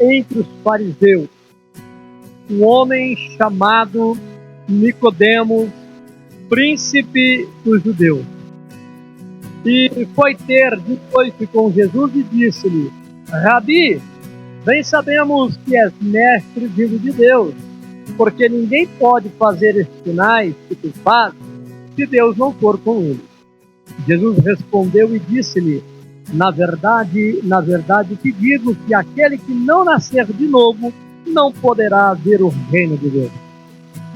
entre os fariseus um homem chamado Nicodemos, príncipe dos judeus. E foi ter depois com Jesus e disse-lhe: Rabi, bem sabemos que és mestre vindo de Deus, porque ninguém pode fazer estes sinais que tu fazes se Deus não for com ele. Jesus respondeu e disse-lhe: na verdade te digo que aquele que não nascer de novo não poderá ver o reino de Deus.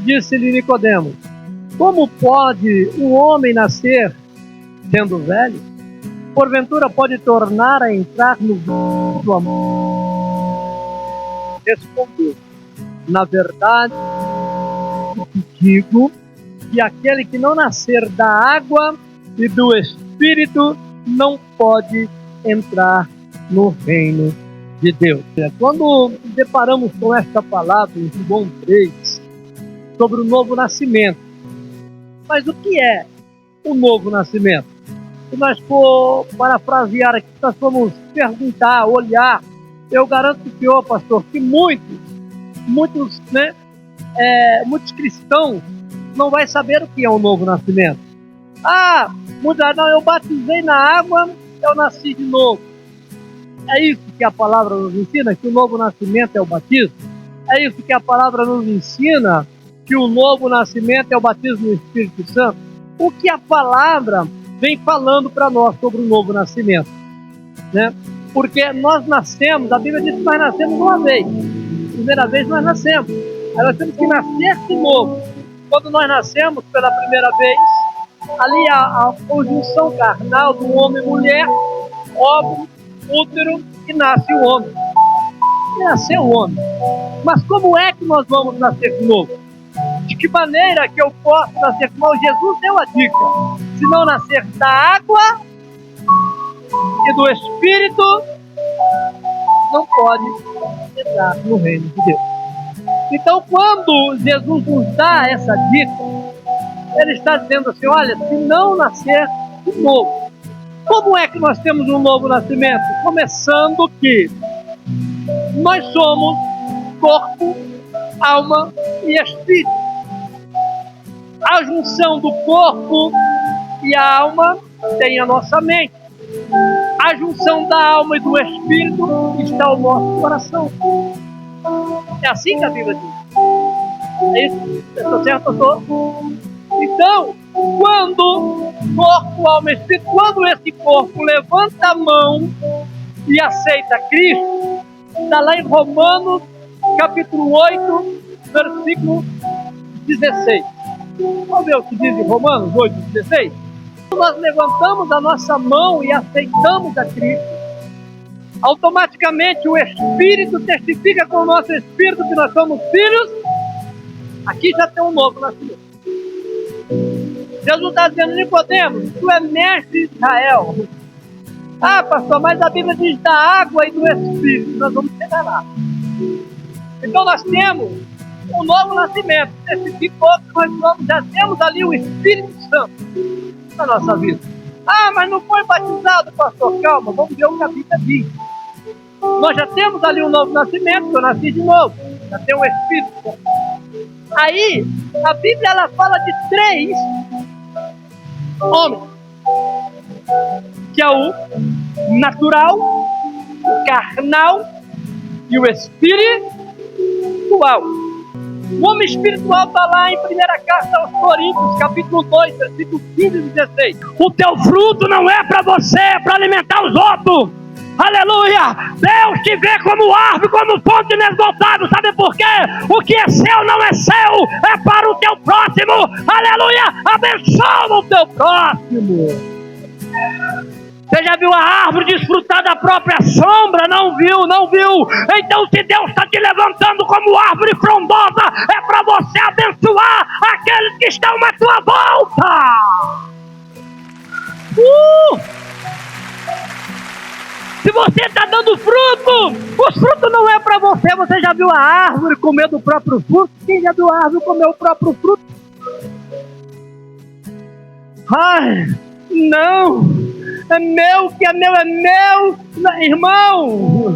Disse-lhe Nicodemos: como pode um homem nascer sendo velho? Porventura pode tornar a entrar no do amor? Respondeu: na verdade te digo que aquele que não nascer da água e do Espírito não pode entrar no reino de Deus. Quando deparamos com esta palavra em João 3, sobre o novo nascimento, mas o que é o novo nascimento? Se nós for parafrasear aqui, nós vamos perguntar, olhar, eu garanto que, pastor, que muitos cristãos não vai saber o que é o novo nascimento. Eu batizei na água, eu nasci de novo. É isso que a palavra nos ensina, que o novo nascimento é o batismo? É isso que a palavra nos ensina, que o novo nascimento é o batismo no Espírito Santo? O que a palavra vem falando para nós sobre o novo nascimento, né? Porque nós nascemos, a Bíblia diz que nós nascemos uma vez. Primeira vez nós nascemos. Aí nós temos que nascer de novo. Quando nós nascemos pela primeira vez, ali a conjunção carnal do homem e mulher, óvulo, útero, e nasce o homem. E nasceu o homem. Mas como é que nós vamos nascer de novo? De que maneira que eu posso nascer de novo? Jesus deu a dica: se não nascer da água e do Espírito, não pode entrar no reino de Deus. Então, quando Jesus nos dá essa dica, ele está dizendo assim: olha, se não nascer de novo. Como é que nós temos um novo nascimento? Começando que nós somos corpo, alma e espírito. A junção do corpo e a alma tem a nossa mente. A junção da alma e do espírito está o nosso coração. É assim que a Bíblia diz. É isso? Estou certo, pastor? Então, quando corpo, alma e espírito, quando esse corpo levanta a mão e aceita Cristo, está lá em Romanos, capítulo 8, versículo 16. Vamos ver o que diz em Romanos 8, 16? Quando nós levantamos a nossa mão e aceitamos a Cristo, automaticamente o Espírito testifica com o nosso Espírito que nós somos filhos. Aqui já tem um novo nascimento. Jesus está dizendo: Nicodemos, tu é mestre de Israel. Pastor, mas a Bíblia diz da água e do Espírito. Nós vamos chegar lá. Então nós temos um novo nascimento. Testificou que nós já temos ali o Espírito Santo na nossa vida. Mas não foi batizado, pastor. Calma, vamos ver o que a Bíblia diz. Nós já temos ali um novo nascimento, eu nasci de novo. Já tem o Espírito Santo. Aí, a Bíblia ela fala de 3 homens, que é o natural, o carnal e o espiritual. O homem espiritual está lá em 1ª carta aos Coríntios, capítulo 2, versículo 15 e 16. O teu fruto não é para você, é para alimentar os outros. Aleluia! Deus te vê como árvore, como fonte inesgotável. Sabe por quê? O que é seu não é seu, é para o teu próximo. Aleluia! Abençoa o teu próximo. Você já viu a árvore desfrutar da própria sombra? Não viu, não viu. Então se Deus está te levantando como árvore frondosa, é para você abençoar aqueles que estão à tua volta. Se você está dando fruto, os frutos não é para você. Você já viu a árvore comer do próprio fruto? Quem já viu a árvore comer o próprio fruto? Não, é meu, que é meu, é meu. Irmão,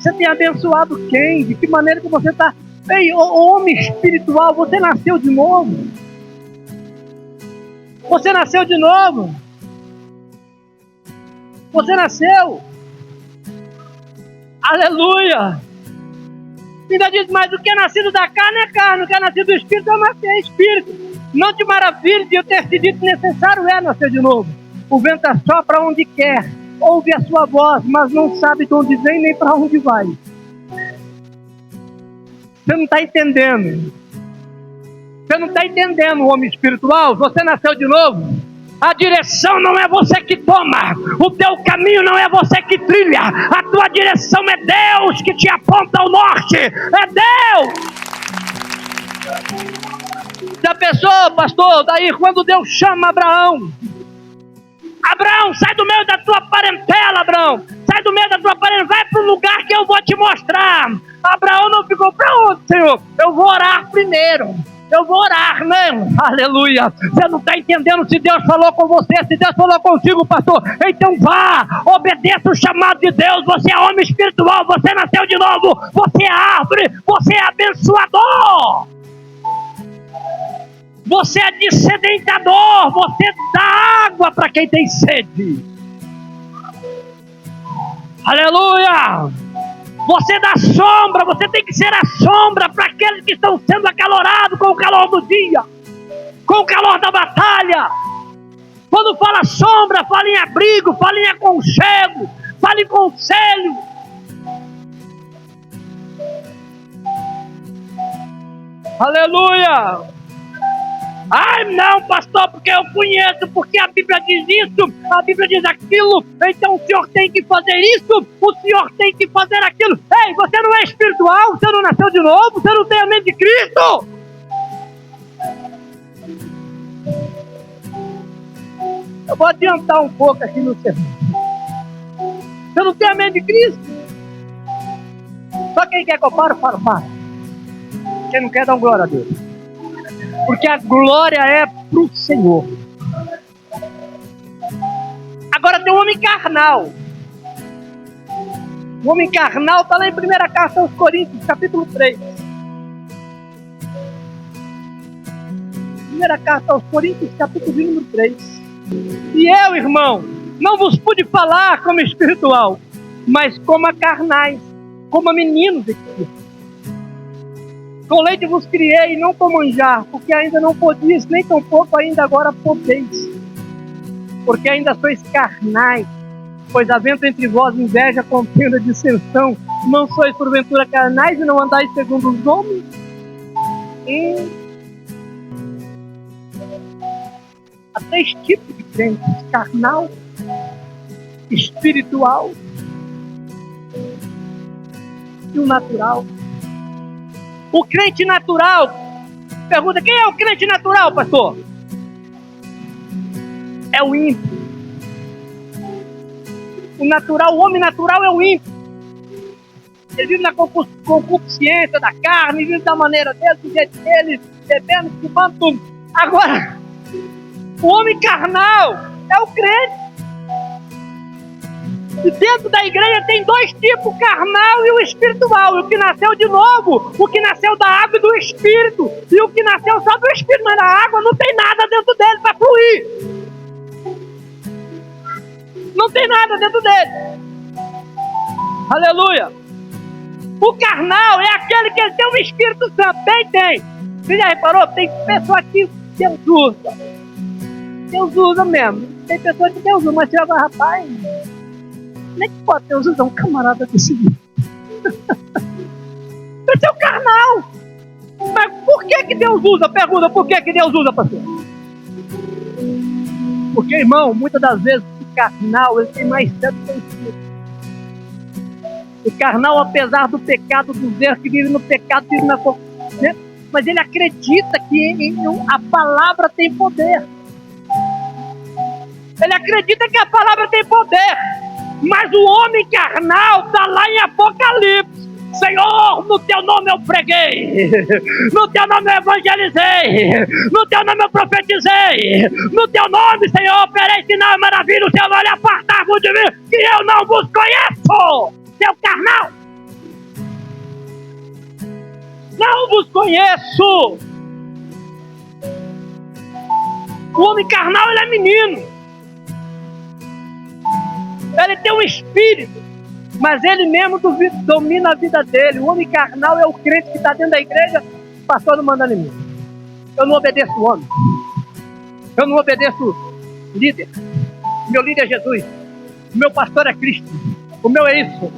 Você tem abençoado quem? De que maneira que você está? Ei, homem espiritual, você nasceu de novo. Você nasceu de novo. Você nasceu. Aleluia. Ainda diz, mas o que é nascido da carne é carne, o que é nascido do espírito é espírito. Não te maravilhe de eu ter te dito necessário é nascer de novo. O vento assopra onde quer, ouve a sua voz, mas não sabe de onde vem nem para onde vai. Você não está entendendo. Você não está entendendo, homem espiritual. Você nasceu de novo. A direção não é você que toma. O teu caminho não é você que trilha. A tua direção é Deus que te aponta ao norte. É Deus. Já pensou, pastor? Daí quando Deus chama Abraão. Abraão, sai do meio da tua parentela, Abraão. Sai do meio da tua parentela. Vai para um lugar que eu vou te mostrar. Abraão não ficou, para onde, Senhor? Eu vou orar primeiro. Eu vou orar, né? Aleluia. Você não está entendendo se Deus falou com você, se Deus falou contigo, pastor. Então vá, obedeça o chamado de Deus. Você é homem espiritual, você nasceu de novo. Você é árvore, você é abençoador. Você é dessedentador, você dá água para quem tem sede. Aleluia. Você dá sombra, você tem que ser a sombra para aqueles que estão sendo acalorados com o calor do dia, com o calor da batalha. Quando fala sombra, fala em abrigo, fala em aconchego, fala em conselho. Aleluia! Ai não, pastor, porque eu conheço, porque a Bíblia diz isso, a Bíblia diz aquilo, então o senhor tem que fazer isso, o senhor tem que fazer aquilo. Ei, você não é espiritual, você não nasceu de novo, você não tem a mente de Cristo. Eu vou adiantar um pouco aqui no sermão. Você não tem a mente de Cristo? Só quem quer que eu pare, para. Quem não quer, dá um glória a Deus. Porque a glória é para o Senhor. Agora tem o homem carnal. O homem carnal está lá em 1ª carta aos Coríntios, capítulo 3. 1ª carta aos Coríntios, capítulo número 3. E eu, irmão, não vos pude falar como espiritual, mas como a carnais, como a meninos aqui. Com leite vos criei e não com manjar, porque ainda não podias, nem tampouco ainda agora podeis. Porque ainda sois carnais, pois havendo entre vós inveja, contenda, dissensão, não sois porventura carnais e não andais segundo os homens? Há 3 tipos de crentes: carnal, espiritual e o natural. O crente natural, pergunta, quem é o crente natural, pastor? É o ímpio. O natural, o homem natural é o ímpio. Ele vive na concupiscência da carne, vive da maneira dele, do jeito dele, bebendo, fumando tudo. Agora, o homem carnal é o crente. E dentro da igreja tem 2 tipos, o carnal e o espiritual. O que nasceu de novo, o que nasceu da água e do espírito. E o que nasceu só do espírito, mas da água não tem nada dentro dele para fluir. Não tem nada dentro dele. Aleluia. O carnal é aquele que tem um Espírito Santo. Tem. Você já reparou? Tem pessoa que Deus usa. Deus usa mesmo. Tem pessoa que Deus usa, mas você vai, rapaz, como é que pode Deus usar um camarada desse jeito? Esse é o carnal. Mas por que Deus usa? Pergunta, por que Deus usa, pastor? Porque, irmão, muitas das vezes o carnal, ele tem mais santo que o espírito. O carnal, apesar do pecado, dos erros, que vive no pecado, vive na corrupção, mas ele acredita que a palavra tem poder. Ele acredita que a palavra tem poder. Mas o homem carnal está lá em Apocalipse. Senhor, no teu nome eu preguei, no teu nome eu evangelizei, no teu nome eu profetizei, no teu nome, Senhor, operei sinal e maravilha. O Senhor vai apartar-vos de mim, que eu não vos conheço. Seu carnal. não vos conheço. O homem carnal, ele é menino. Ele tem um espírito, mas ele mesmo domina a vida dele. O homem carnal é o crente que está dentro da igreja. Pastor não manda em mim. Eu não obedeço o homem. Eu não obedeço o líder. Meu líder é Jesus. O meu pastor é Cristo. O meu é isso.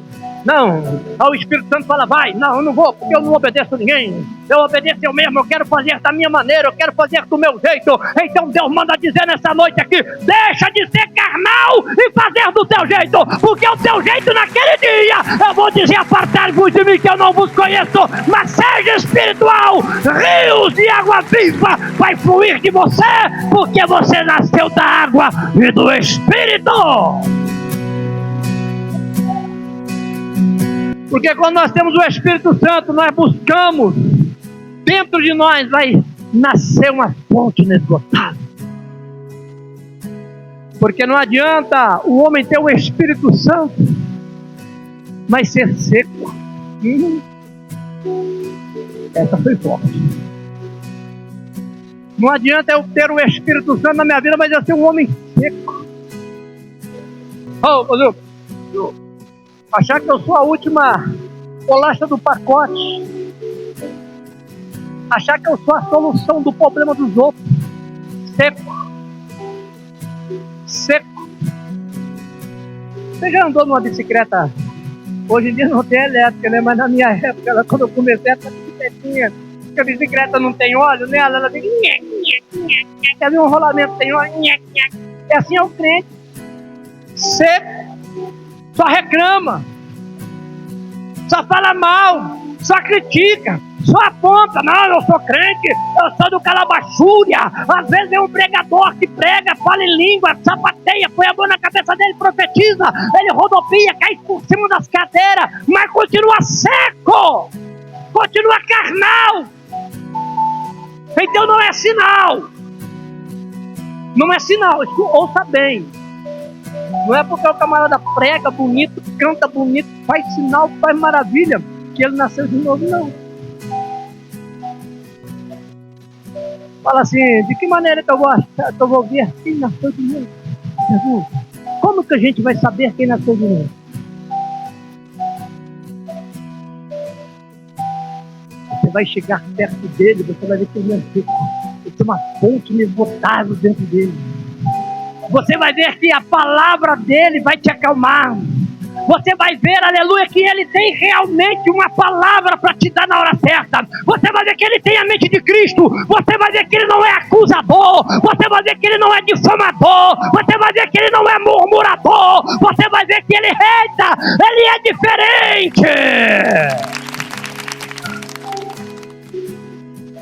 Não, o Espírito Santo fala, vai. Não, eu não vou, porque eu não obedeço a ninguém. Eu obedeço eu mesmo, eu quero fazer da minha maneira, eu quero fazer do meu jeito. Então Deus manda dizer nessa noite aqui, deixa de ser carnal e fazer do teu jeito, porque o teu jeito naquele dia, eu vou dizer, apartai-vos de mim que eu não vos conheço, mas seja espiritual, rios de água viva vai fluir de você, porque você nasceu da água e do Espírito. Porque quando nós temos o Espírito Santo, nós buscamos, dentro de nós vai nascer uma fonte inesgotável. Porque não adianta o homem ter o Espírito Santo, mas ser seco. Essa foi forte. Não adianta eu ter o Espírito Santo na minha vida, mas eu ser um homem seco. Achar que eu sou a última bolacha do pacote. Achar que eu sou a solução do problema dos outros. Seco. Seco. Você já andou numa bicicleta? Hoje em dia não tem elétrica, né? Mas na minha época, quando eu comecei, essa bicicletinha, porque a bicicleta não tem óleo nela, ela tem... Quer ver um rolamento sem óleo? É assim é o crente. Seco. Só reclama, só fala mal, só critica, só aponta. Não, eu sou crente, eu sou do calabachúria. Às vezes é um pregador que prega, fala em língua, sapateia, põe a mão na cabeça dele, profetiza, ele rodopia, cai por cima das cadeiras, mas continua seco, continua carnal. Então não é sinal, não é sinal, ouça bem. Não é porque o camarada prega bonito, canta bonito, faz sinal, faz maravilha, que ele nasceu de novo, não. Fala assim, de que maneira que eu vou achar, que eu vou ver quem nasceu de novo? Jesus, como que a gente vai saber quem nasceu de novo? Você vai chegar perto dele, você vai ver que ele tem uma fonte inesgotável dentro dele. Você vai ver que a palavra dele vai te acalmar. Você vai ver, aleluia, que ele tem realmente uma palavra para te dar na hora certa. Você vai ver que ele tem a mente de Cristo. Você vai ver que ele não é acusador. Você vai ver que ele não é difamador. Você vai ver que ele não é murmurador. Você vai ver que ele reita. Ele é diferente.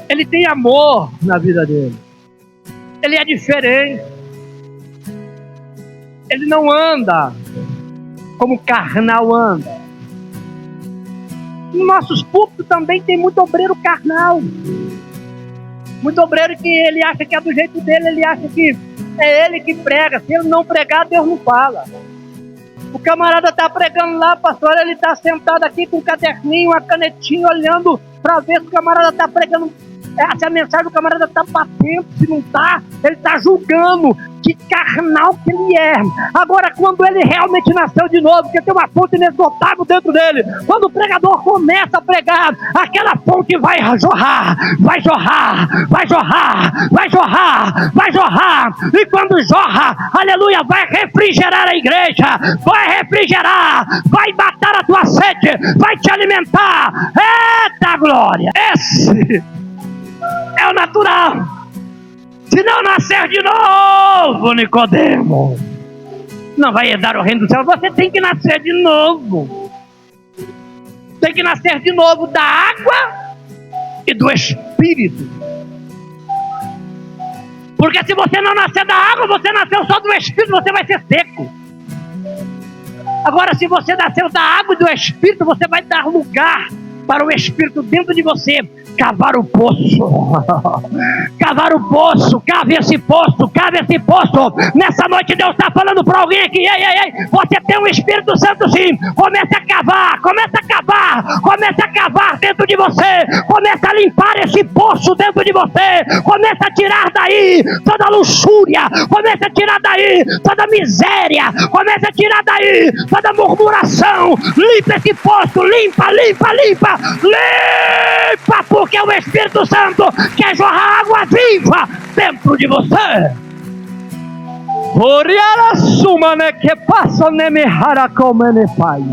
Ele tem amor na vida dele. Ele é diferente. Ele não anda como carnal anda. Nos nossos púlpitos também tem muito obreiro carnal. Muito obreiro que ele acha que é do jeito dele, ele acha que é ele que prega. Se ele não pregar, Deus não fala. O camarada está pregando lá, pastor, ele está sentado aqui com um caderninho, uma canetinha, olhando para ver se o camarada está pregando. Se a mensagem do camarada está batendo, se não está, ele está julgando. Que carnal que ele é. Agora, quando ele realmente nasceu de novo, porque tem uma fonte inesgotável dentro dele, quando o pregador começa a pregar, aquela fonte vai jorrar, vai jorrar, vai jorrar, vai jorrar, vai jorrar, e quando jorra, aleluia, vai refrigerar a igreja, vai refrigerar, vai matar a tua sede, vai te alimentar. Eita glória! Esse é o natural. Se não nascer de novo, Nicodemo, não vai herdar o reino do céu. Você tem que nascer de novo. Tem que nascer de novo da água e do Espírito. Porque se você não nascer da água, você nasceu só do Espírito, você vai ser seco. Agora, se você nasceu da água e do Espírito, você vai dar lugar para o Espírito dentro de você cavar o poço. Cavar o poço, cave esse poço, cave esse poço. Nessa noite Deus está falando para alguém aqui, ei, você tem um Espírito Santo sim, comece a cavar, comece a cavar, comece a cavar dentro dentro de você, começa a limpar esse poço dentro de você, começa a tirar daí toda luxúria, começa a tirar daí toda miséria, começa a tirar daí toda murmuração, limpa esse poço, limpa, porque o Espírito Santo quer jorrar água viva dentro de você. Que passa nemehara como pai.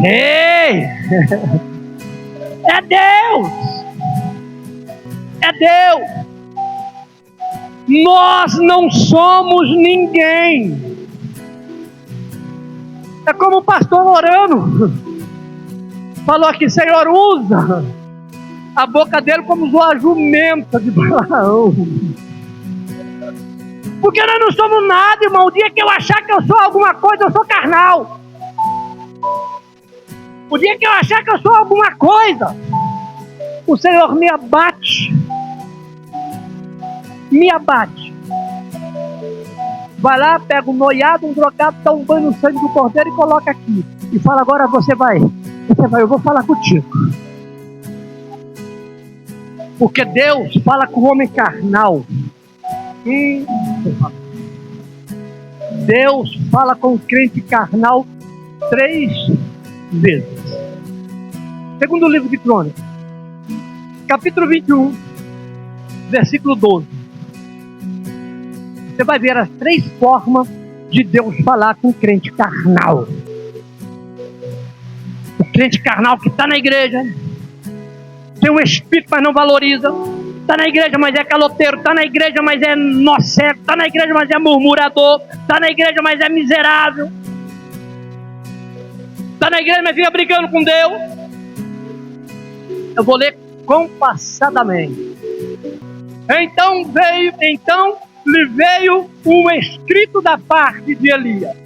Ei! É Deus! É Deus! Nós não somos ninguém. É como o pastor Lorano falou aqui: Senhor, usa a boca dele como usou a jumenta de Balaão. Porque nós não somos nada, irmão. O dia que eu achar que eu sou alguma coisa, eu sou carnal. O dia que eu achar que eu sou alguma coisa, o Senhor me abate. Me abate. Vai lá, pega um noiado, um drogado, dá um banho no sangue do cordeiro e coloca aqui. E fala: agora você vai, eu vou falar contigo. Porque Deus fala com o homem carnal. Deus fala com o crente carnal 3 vezes. Segundo livro de Crônicas, capítulo 21, versículo 12. Você vai ver as 3 formas de Deus falar com o crente carnal. O crente carnal que está na igreja, tem um espírito, mas não valoriza. Está na igreja, mas é caloteiro. Está na igreja, mas é nocego. Está na igreja, mas é murmurador. Está na igreja, mas é miserável. Está na igreja, mas fica brigando com Deus. Eu vou ler compassadamente. Então lhe veio um escrito da parte de Elias.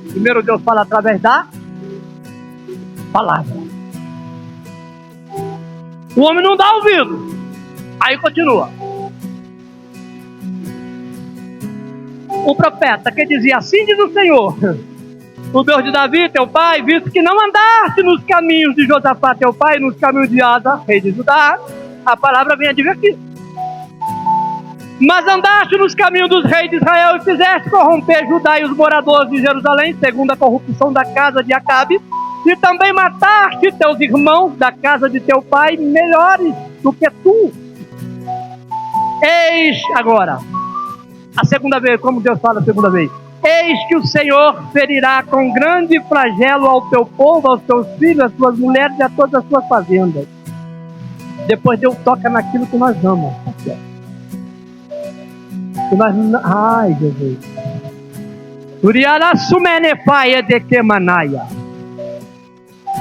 Primeiro Deus fala através da palavra. O homem não dá ouvido. Aí continua. O profeta que dizia: assim diz o Senhor, o Deus de Davi, teu pai, visto que não andaste nos caminhos de Josafá, teu pai, nos caminhos de Asa, rei de Judá, a palavra vem advertir. Mas andaste nos caminhos dos reis de Israel e fizeste corromper Judá e os moradores de Jerusalém, segundo a corrupção da casa de Acabe, e também mataste teus irmãos da casa de teu pai, melhores do que tu. Eis agora, a segunda vez, como Deus fala a segunda vez: eis que o Senhor ferirá com grande flagelo ao teu povo, aos teus filhos, às tuas mulheres e a todas as tuas fazendas. Depois Deus toca naquilo que nós amamos. Ai, Jesus.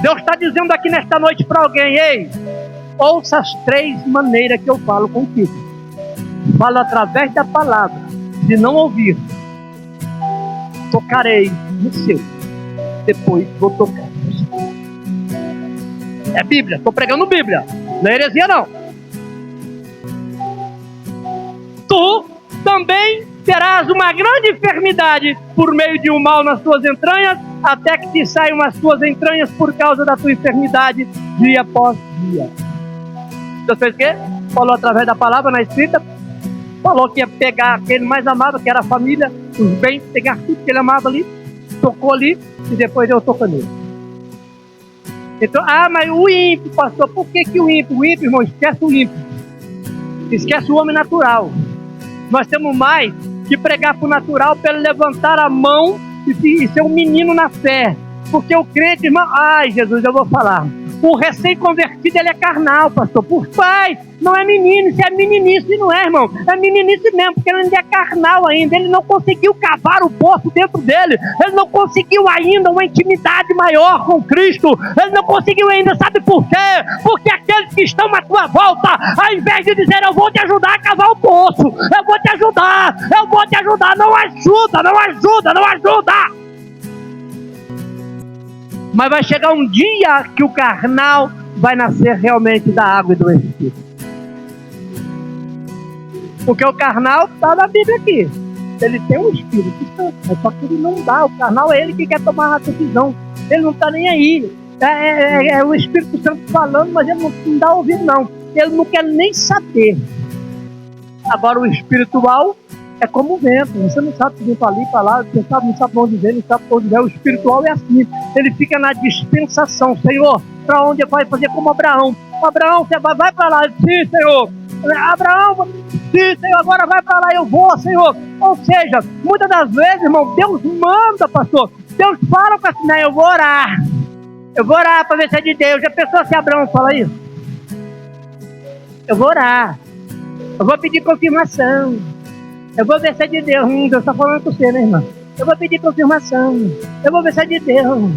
Deus está dizendo aqui nesta noite para alguém: ei, ouça as 3 maneiras que eu falo contigo. Falo através da palavra. Se não ouvir, tocarei no seu. Depois vou tocar no seu. É Bíblia, estou pregando Bíblia. Não é heresia, não. Tu também terás uma grande enfermidade por meio de um mal nas tuas entranhas, até que te saiam as tuas entranhas por causa da tua enfermidade, dia após dia. Deus fez o quê? Falou através da palavra na escrita. Falou que ia pegar aquele mais amado, que era a família, os bens, pegar tudo que ele amava ali, tocou ali, e depois Deus tocou nele. Então, mas o ímpio, pastor, por que o ímpio? O ímpio, irmão, esquece o ímpio. Esquece o homem natural. Nós temos mais que pregar para o natural, para ele levantar a mão e ser um menino na fé. Porque o crente, irmão, ai Jesus, eu vou falar. O recém-convertido, ele é carnal, pastor. Por pai, não é menino, isso é meninice, não é, irmão? É meninice mesmo, porque ele ainda é carnal ainda. Ele não conseguiu cavar o poço dentro dele. Ele não conseguiu ainda uma intimidade maior com Cristo. Ele não conseguiu ainda, sabe por quê? Porque aqueles que estão à tua volta, ao invés de dizer: eu vou te ajudar a cavar o poço, eu vou te ajudar, não ajuda. Mas vai chegar um dia que o carnal vai nascer realmente da água e do Espírito. Porque o carnal está na Bíblia aqui. Ele tem um Espírito Santo, só que ele não dá. O carnal é ele que quer tomar a decisão. Ele não está nem aí. É o Espírito Santo falando, mas ele não dá ouvido, não. Ele não quer nem saber. Agora, o espiritual é como o vento. Você não sabe se vem para ali, para lá, você não sabe onde vem, não sabe para onde vem. O espiritual é assim. Ele fica na dispensação. Senhor, para onde vai fazer como Abraão? Abraão, você vai para lá. Sim, Senhor. Abraão, sim, Senhor, agora vai para lá, eu vou, Senhor. Ou seja, muitas das vezes, irmão, Deus manda, pastor. Deus fala com assim, eu vou orar. Eu vou orar para ver se é de Deus. Já pensou se Abraão fala isso? Eu vou orar. Eu vou pedir confirmação. Eu vou ver se é de Deus. Deus está falando com você, né, irmão? Eu vou pedir confirmação. Eu vou ver se é de Deus.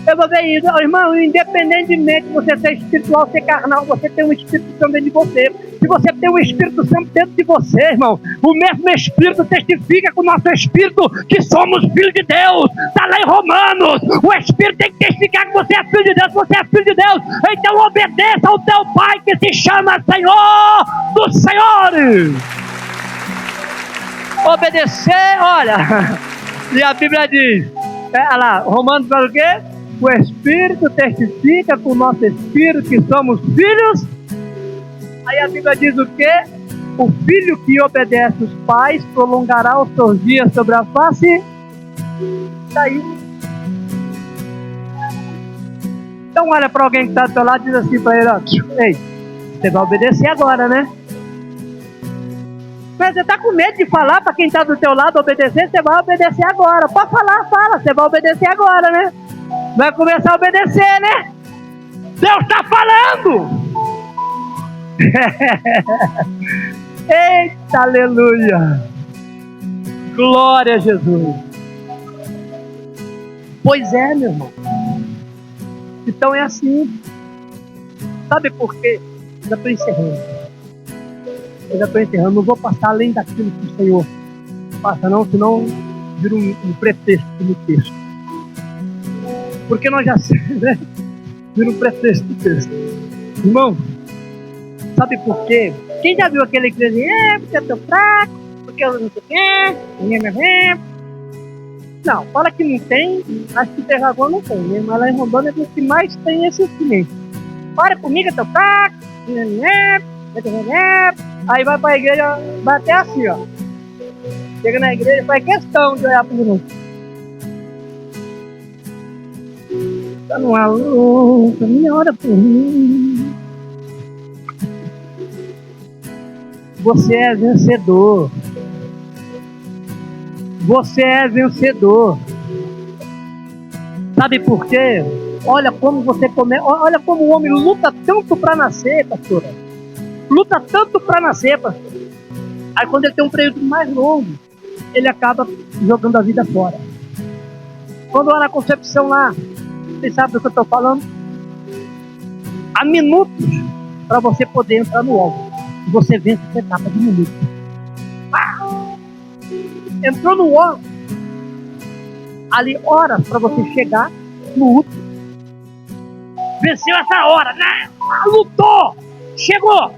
Eu vou ver isso. Irmão, independentemente de você ser espiritual, ser carnal, você tem um Espírito Santo dentro de você. Se você tem um Espírito Santo dentro de você, irmão, o mesmo Espírito testifica com o nosso Espírito que somos filhos de Deus. Está lá em Romanos. O Espírito tem que testificar que você é filho de Deus. Você é filho de Deus. Então obedeça ao teu Pai que se chama Senhor dos Senhores. Obedecer, olha. E a Bíblia diz, olha lá, Romanos fala o quê? O Espírito testifica com o nosso Espírito que somos filhos. Aí a Bíblia diz o quê? O filho que obedece os pais prolongará os seus dias sobre a face. Daí. Então olha para alguém que está do seu lado e diz assim para ele, ó, ei, você vai obedecer agora, né? Mas você está com medo de falar para quem está do teu lado obedecer, você vai obedecer agora. Pode falar, fala, você vai obedecer agora, né? Vai começar a obedecer, né? Deus está falando! Eita, aleluia! Glória a Jesus! Pois é, meu irmão. Então é assim. Sabe por quê? Eu já estou encerrando. Não vou passar além daquilo que o Senhor passa, não, senão vira um pretexto no texto. Porque nós já sabemos, né? Vira um pretexto no texto. Irmão, sabe por quê? Quem já viu aquele que diz, porque eu estou fraco, porque eu não sei o quê, não, fala que não tem, acho que o Terragão não tem, né? Mas lá em Rondônia é o que mais tem esse sentimento. Para comigo, eu estou fraco, aí vai para a igreja, vai até assim, ó. Chega na igreja, faz questão de olhar para o mundo. Tá numa luta, me ora por mim. Você é vencedor. Você é vencedor. Sabe por quê? Olha como você começa. Olha como o homem luta tanto para nascer, pastora. Luta tanto para nascer, pastor. Aí quando ele tem um período mais longo, ele acaba jogando a vida fora. Quando lá na concepção lá, vocês sabem do que eu estou falando? Há minutos para você poder entrar no óvulo. E você vence essa etapa de minutos. Entrou no óvulo. Ali horas para você chegar no útero. Venceu essa hora, né? Lutou! Chegou!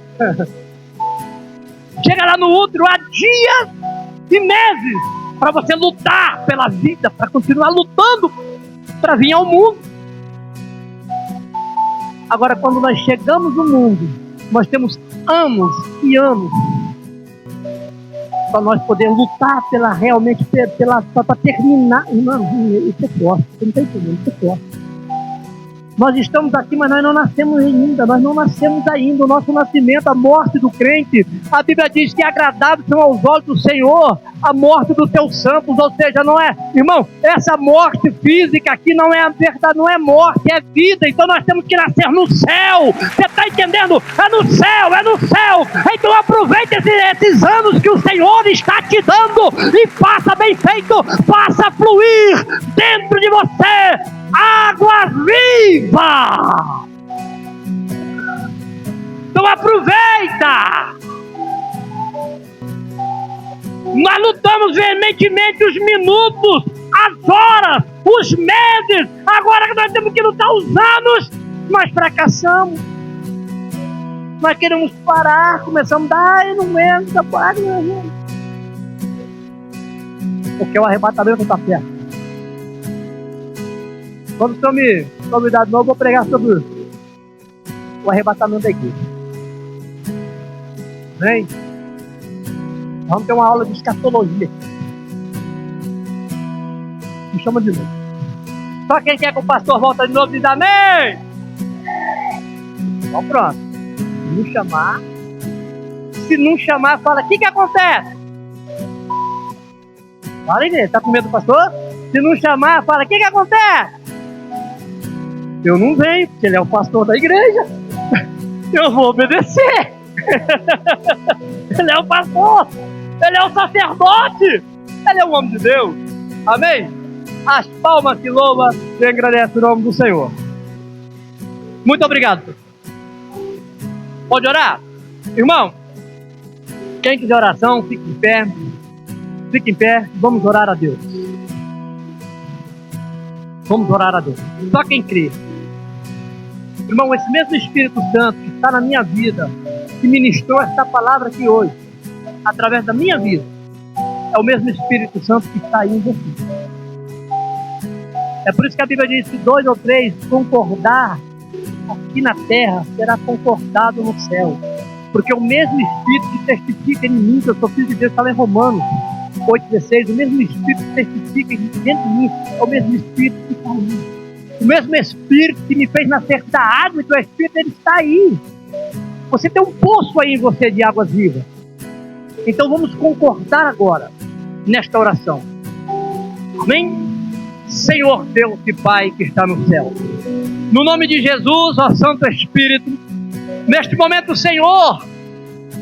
Chega lá no útero, há dias e meses para você lutar pela vida, para continuar lutando para vir ao mundo. Agora, quando nós chegamos no mundo, nós temos anos e anos para nós poder lutar para terminar. Não, isso é forte, você não está entendendo, isso é forte. Nós estamos aqui, mas nós não nascemos ainda, o nosso nascimento, a morte do crente, a Bíblia diz que é agradável são aos olhos do Senhor a morte dos teus santos, ou seja, não é, irmão, essa morte física aqui não é a verdade, não é morte, é vida, então nós temos que nascer no céu, você está entendendo? É no céu, então aproveite esses anos que o Senhor está te dando e faça bem feito, faça fluir dentro de você águas vivas. Então aproveita. Nós lutamos veementemente os minutos, as horas, os meses. Agora que nós temos que lutar os anos, nós fracassamos. Nós queremos parar, começamos a dar e não entra, porque o arrebatamento está perto. Quando o Senhor me convidar de novo, eu vou pregar sobre o arrebatamento da igreja. Vem. Vamos ter uma aula de escatologia. Me chama de novo. Só quem quer que o pastor volte de novo diz amém. Então pronto. Se não chamar. Se não chamar, fala, o que acontece? Fala, igreja, tá com medo do pastor? Se não chamar, fala, o que acontece? Eu não venho, porque ele é o pastor da igreja. Eu vou obedecer. Ele é o pastor. Ele é o sacerdote. Ele é o homem de Deus. Amém? As palmas que louvam e agradecem o nome do Senhor. Muito obrigado. Pode orar? Irmão, quem quiser oração, fique em pé. Fique em pé. Vamos orar a Deus. Vamos orar a Deus. Só quem crê. Irmão, esse mesmo Espírito Santo que está na minha vida, que ministrou esta palavra aqui hoje, através da minha vida, é o mesmo Espírito Santo que está aí em você. É por isso que a Bíblia diz que 2 ou 3 concordar aqui na terra será concordado no céu. Porque o mesmo Espírito que testifica em mim, que eu sou filho de Deus, está lá em Romanos 8,16, o mesmo Espírito que testifica dentro de mim, é o mesmo Espírito que está em mim. O mesmo Espírito que me fez nascer da água, então o Espírito, ele está aí. Você tem um poço aí em você de águas vivas. Então vamos concordar agora nesta oração. Amém? Senhor Deus e Pai que está no céu, no nome de Jesus, ó Santo Espírito, neste momento, Senhor,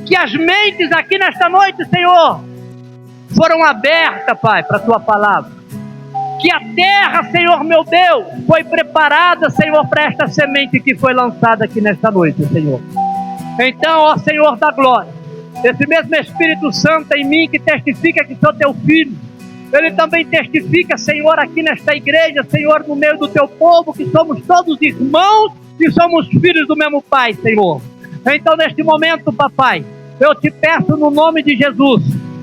que as mentes aqui nesta noite, Senhor, foram abertas, Pai, para a Tua palavra. Que a terra, Senhor meu Deus, foi preparada, Senhor, para esta semente que foi lançada aqui nesta noite, Senhor. Então, ó Senhor da glória, esse mesmo Espírito Santo em mim que testifica que sou Teu filho, Ele também testifica, Senhor, aqui nesta igreja, Senhor, no meio do Teu povo, que somos todos irmãos e somos filhos do mesmo Pai, Senhor. Então, neste momento, Papai, eu te peço no nome de Jesus.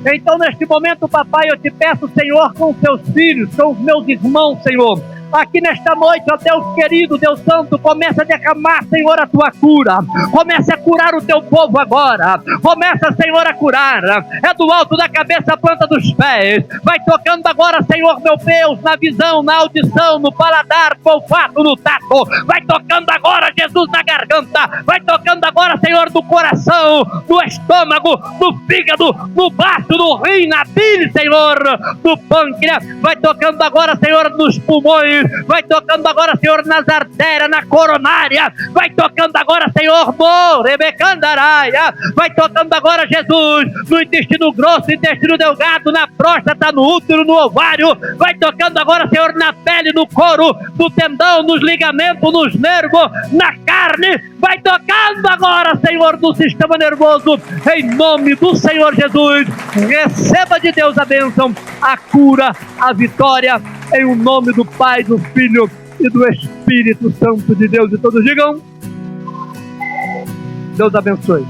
Então, neste momento, Papai, eu te peço, Senhor, com os Teus filhos, com os meus irmãos, Senhor. Aqui nesta noite, ó Deus querido, Deus santo, começa a derramar, Senhor, a Tua cura. Começa a curar o Teu povo agora. Começa, Senhor, a curar. É do alto da cabeça à planta dos pés. Vai tocando agora, Senhor, meu Deus, na visão, na audição, no paladar, no olfato, no tato. Vai tocando agora, Jesus, na garganta. Vai tocando agora, Senhor, no coração, no estômago, no fígado, no baço, no rim, na bile, Senhor, no pâncreas. Vai tocando agora, Senhor, nos pulmões. Vai tocando agora, Senhor, nas artérias, na coronária. Vai tocando agora, Senhor, no Rebecandaraia. Vai tocando agora, Jesus, no intestino grosso, intestino delgado, na próstata, no útero, no ovário. Vai tocando agora, Senhor, na pele, no couro, no tendão, nos ligamentos, nos nervos, na carne. Vai tocando agora, Senhor, no sistema nervoso. Em nome do Senhor Jesus, receba de Deus a bênção, a cura, a vitória, em o nome do Pai, do Filho e do Espírito Santo de Deus. E todos digam: Deus abençoe.